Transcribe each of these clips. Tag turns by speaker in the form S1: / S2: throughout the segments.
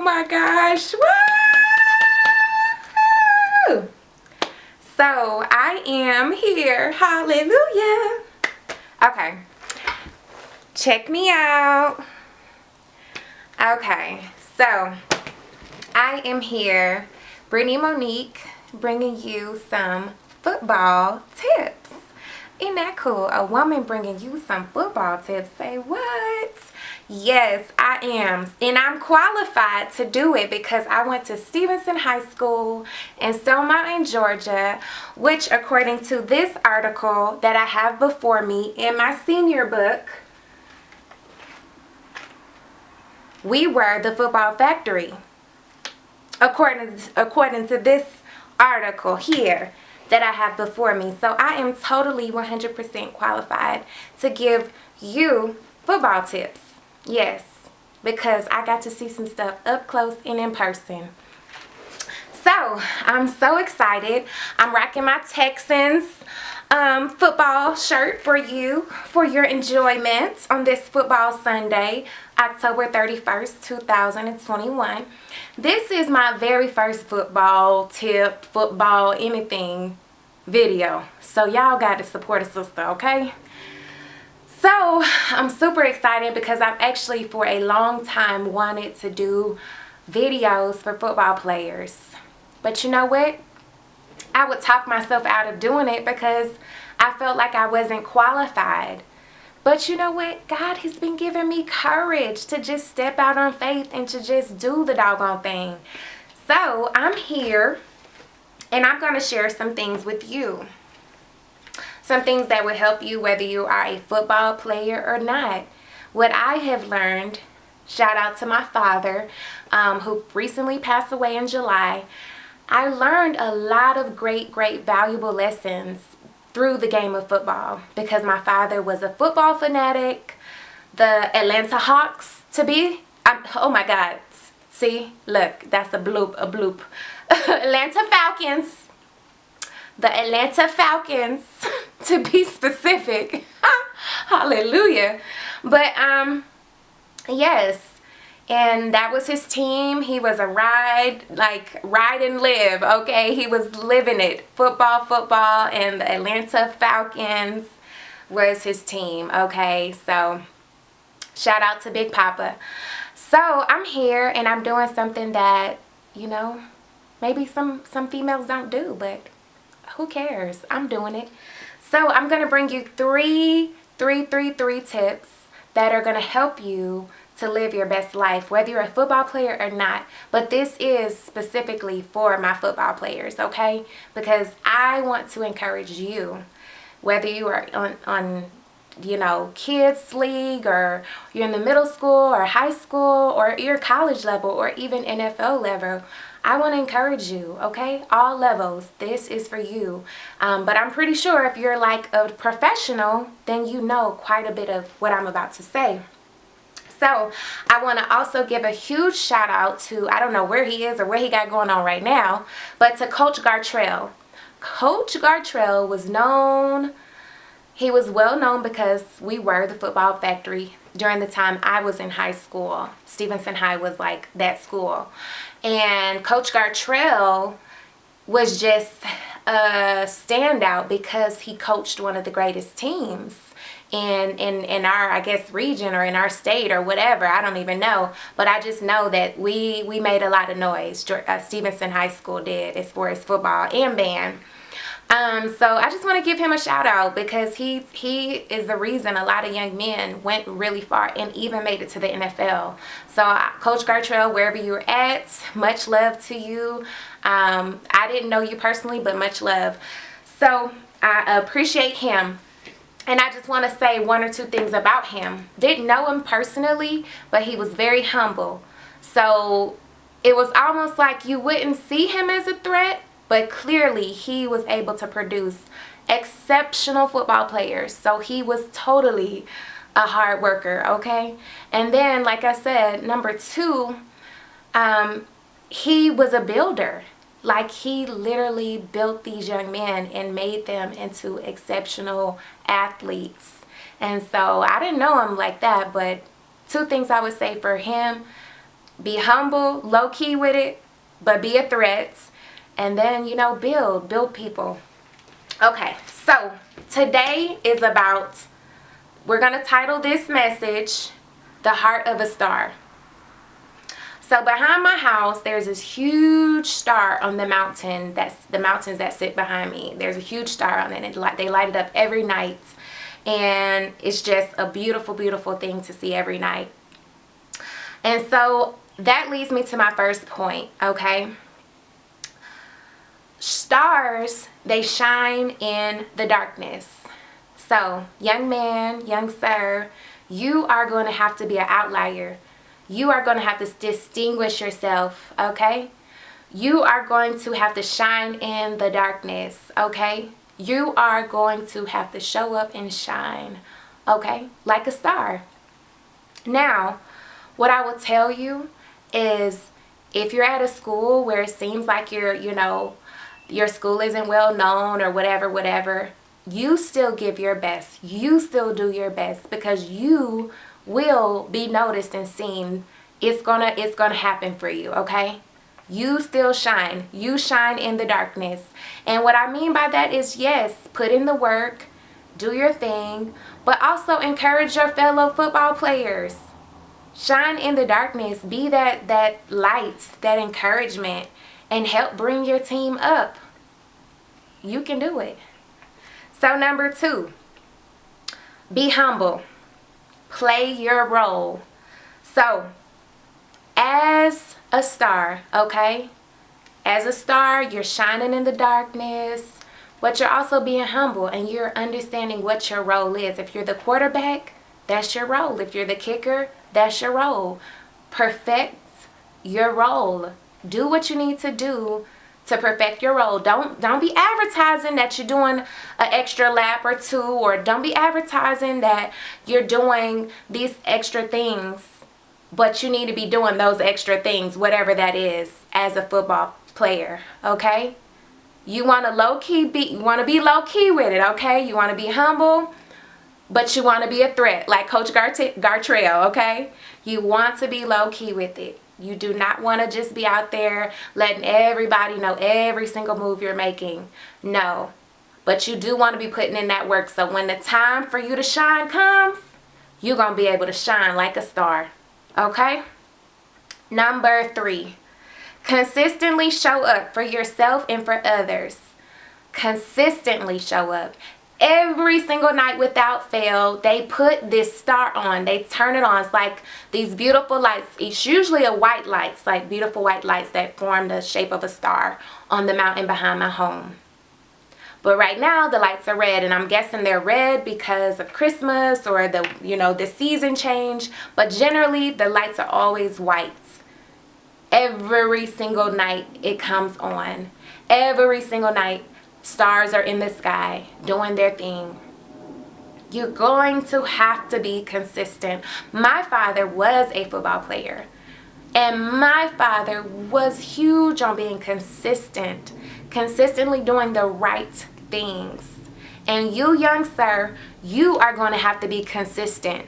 S1: my gosh. Woo! So I am here. Hallelujah. Okay. Check me out. Okay. So I am here, Brittany Monique, bringing you some football tips. Isn't that cool? A woman bringing you some football tips. Say what? Yes, I am. And I'm qualified to do it because I went to Stephenson High School in Stone Mountain, Georgia, which according to this article that I have before me in my senior book, we were the football factory. According to this article here that I have before me. So I am totally 100% qualified to give you football tips. Yes, because I got to see some stuff up close and in person. So I'm so excited. I'm rocking my Texans football shirt for you, for your enjoyment on this football Sunday, October 31st, 2021. This is my very first football tip, football anything video. So y'all got to support a sister, okay? So I'm super excited because I've actually for a long time wanted to do videos for football players. But you know what? I would talk myself out of doing it because I felt like I wasn't qualified. But you know what? God has been giving me courage to just step out on faith and to just do the doggone thing. So I'm here and I'm going to share some things with you. Some things that would help you whether you are a football player or not. What I have learned, shout out to my father who recently passed away in July. I learned a lot of great valuable lessons through the game of football because my father was a football fanatic. The Atlanta Hawks to be. Oh my God. See, look, that's a bloop. Atlanta Falcons. The Atlanta Falcons to be specific. Hallelujah. But yes. And that was his team. He was a ride and live, okay? He was living it. Football, and the Atlanta Falcons was his team, okay? So, shout out to Big Papa. So, I'm here and I'm doing something that, you know, maybe some females don't do, but who cares? I'm doing it. So, I'm going to bring you three tips that are going to help you to live your best life, whether you're a football player or not. But this is specifically for my football players, okay? Because I want to encourage you, whether you are on you know, kids league, or you're in the middle school or high school or you're college level or even NFL level. I want to encourage you, okay? All levels. This is for you. But I'm pretty sure if you're like a professional, then you know quite a bit of what I'm about to say. So I want to also give a huge shout out to, I don't know where he is or what he got going on right now, but to Coach Gartrell. Coach Gartrell was known, he was well known because we were the football factory during the time I was in high school. Stephenson High was like that school. And Coach Gartrell was just a standout because he coached one of the greatest teams in our, I guess, region or in our state or whatever. I don't even know. But I just know that we made a lot of noise. Stephenson High School did as far as football and band. So I just want to give him a shout out because he is the reason a lot of young men went really far and even made it to the NFL. So Coach Gartrell, wherever you're at, much love to you. I didn't know you personally, but much love. So I appreciate him. And I just want to say one or two things about him. Didn't know him personally, but he was very humble. So it was almost like you wouldn't see him as a threat, but clearly he was able to produce exceptional football players. So he was totally a hard worker, okay? And then, like I said, number two, he was a builder. Like, he literally built these young men and made them into exceptional athletes. And so I didn't know him like that, but two things I would say for him: Be humble, low key with it, but be a threat. And then, build people. Okay, so today is about, we're going to title this message, The Heart of a Star. So behind my house, there's this huge star on the mountain. That's the mountains that sit behind me. There's a huge star on it, and they light it up every night. And it's just a beautiful, beautiful thing to see every night. And so that leads me to my first point, okay? Stars, they shine in the darkness. So, young man, young sir, you are going to have to be an outlier. You are going to have to distinguish yourself, okay? You are going to have to shine in the darkness, okay? You are going to have to show up and shine, okay? Like a star. Now, what I will tell you is, if you're at a school where it seems like your school isn't well known or whatever, you still give your best. You still do your best, because you will be noticed and seen. It's gonna happen for you, okay? You still shine. You shine in the darkness. And what I mean by that is, yes, put in the work, do your thing, but also encourage your fellow football players. Shine in the darkness. Be that light, that encouragement, and help bring your team up. You can do it. So number 2, be humble. Play your role. So, as a star, okay? As a star, you're shining in the darkness, but you're also being humble, and you're understanding what your role is. If you're the quarterback, that's your role. If you're the kicker, that's your role. Perfect your role. Do what you need to do to perfect your role. Don't be advertising that you're doing an extra lap or 2, or don't be advertising that you're doing these extra things, but you need to be doing those extra things, whatever that is, as a football player, okay? You want to be low key with it, okay? You want to be humble, but you want to be a threat, like Coach Gartrell, okay? You want to be low key with it. You do not want to just be out there letting everybody know every single move you're making. No. But you do want to be putting in that work, so when the time for you to shine comes, you're going to be able to shine like a star. Okay? Number 3, consistently show up for yourself and for others. Consistently show up. Every single night without fail, they put this star on. They turn it on. It's like these beautiful lights. It's usually a white lights, like beautiful white lights that form the shape of a star on the mountain behind my home. But right now, the lights are red, and I'm guessing they're red because of Christmas or the season change. But generally, the lights are always white. Every single night, it comes on. Every single night. Stars are in the sky doing their thing. You're going to have to be consistent. My father was a football player, and my father was huge on being consistent, consistently doing the right things. And you, young sir, you are going to have to be consistent.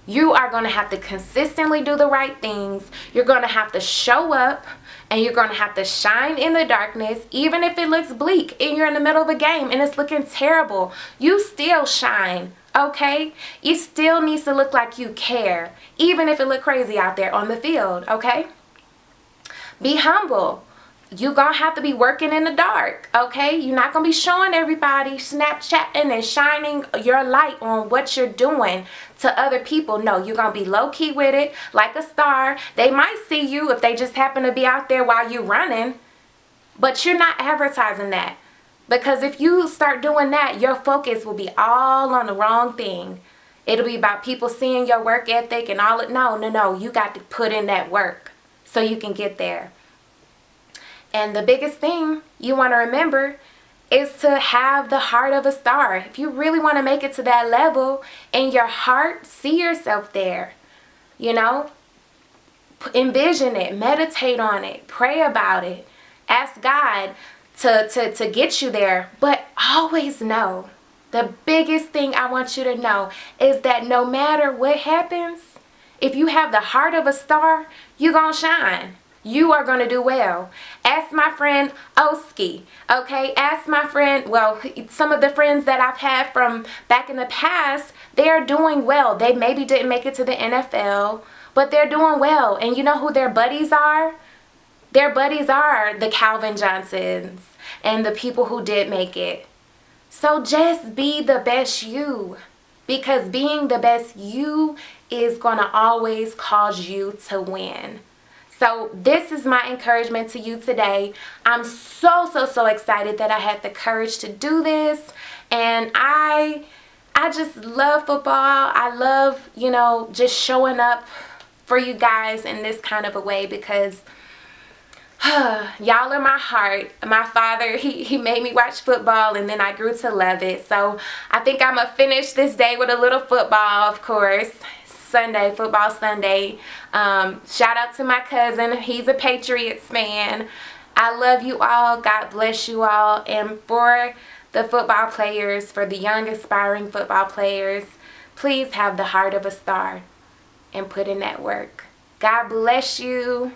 S1: You are going to have to consistently do the right things. You're going to have to show up, and you're going to have to shine in the darkness, even if it looks bleak and you're in the middle of a game and it's looking terrible. You still shine, okay? It still needs to look like you care, even if it look crazy out there on the field, okay? Be humble. You're going to have to be working in the dark, okay? You're not going to be showing everybody, Snapchatting and shining your light on what you're doing to other people. No, you're going to be low-key with it, like a star. They might see you if they just happen to be out there while you're running, but you're not advertising that. Because if you start doing that, your focus will be all on the wrong thing. It'll be about people seeing your work ethic and all it. No. You got to put in that work so you can get there. And the biggest thing you want to remember is to have the heart of a star. If you really want to make it to that level in your heart, see yourself there. Envision it, meditate on it, pray about it, ask God to get you there. But always know, the biggest thing I want you to know is that no matter what happens, if you have the heart of a star, you're going to shine. You are going to do well. Ask my friend Oski, okay? Ask my friend, well, some of the friends that I've had from back in the past, they're doing well. They maybe didn't make it to the NFL, but they're doing well. And you know who their buddies are? Their buddies are the Calvin Johnsons and the people who did make it. So just be the best you, because being the best you is going to always cause you to win. So this is my encouragement to you today. I'm so excited that I had the courage to do this. And I just love football. I love, just showing up for you guys in this kind of a way, because y'all are my heart. My father, he made me watch football, and then I grew to love it. So I think I'm going to finish this day with a little football, of course. Football Sunday. Shout out to my cousin. He's a Patriots fan. I love you all. God bless you all. And for the football players, for the young aspiring football players, please have the heart of a star and put in that work. God bless you.